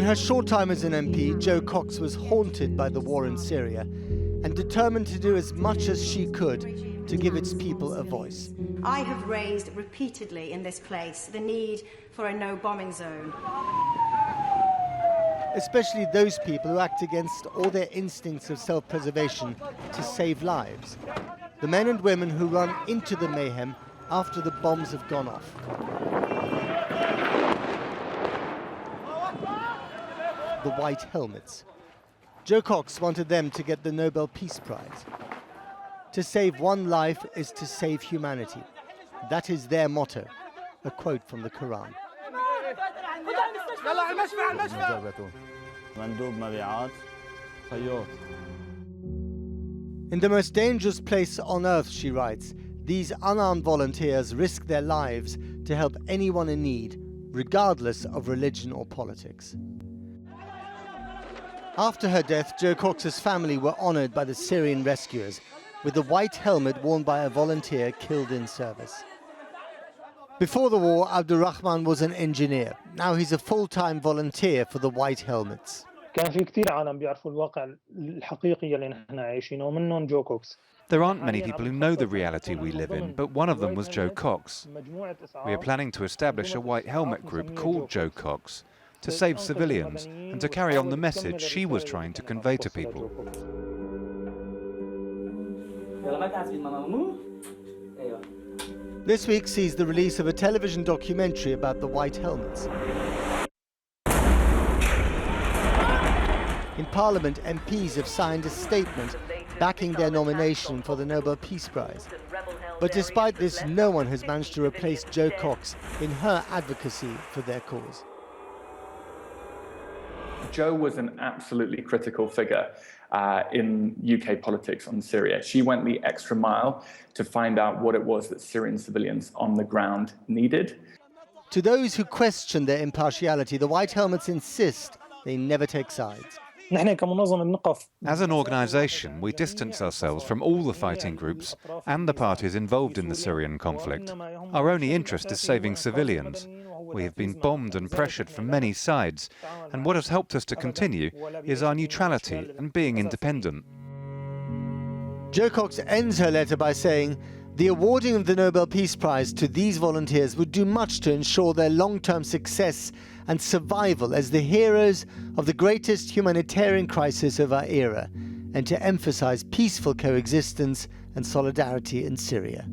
her short time as an MP, Jo Cox was haunted by the war in Syria and determined to do as much as she could to give its people a voice. I have raised repeatedly in this place the need for a no-bombing zone. Especially those people who act against all their instincts of self-preservation to save lives. The men and women who run into the mayhem after the bombs have gone off. The white helmets. Jo Cox wanted them to get the Nobel Peace Prize. To save one life is to save humanity. That is their motto, a quote from the Quran. In the most dangerous place on earth, she writes, these unarmed volunteers risk their lives to help anyone in need, regardless of religion or politics. After her death, Jo Cox's family were honoured by the Syrian rescuers with the white helmet worn by a volunteer killed in service. Before the war, Abdurrahman was an engineer. Now he's a full-time volunteer for the white helmets. There aren't many people who know the reality we live in, but one of them was Jo Cox. We are planning to establish a white helmet group called Jo Cox to save civilians and to carry on the message she was trying to convey to people. This week sees the release of a television documentary about the white helmets. In Parliament, MPs have signed a statement backing their nomination for the Nobel Peace Prize. But despite this, no one has managed to replace Jo Cox in her advocacy for their cause. Jo was an absolutely critical figure in UK politics on Syria. She went the extra mile to find out what it was that Syrian civilians on the ground needed. To those who question their impartiality, the white helmets insist they never take sides. As an organisation, we distance ourselves from all the fighting groups and the parties involved in the Syrian conflict. Our only interest is saving civilians. We have been bombed and pressured from many sides, and what has helped us to continue is our neutrality and being independent. Jo Cox ends her letter by saying, the awarding of the Nobel Peace Prize to these volunteers would do much to ensure their long-term success and survival as the heroes of the greatest humanitarian crisis of our era, and to emphasize peaceful coexistence and solidarity in Syria.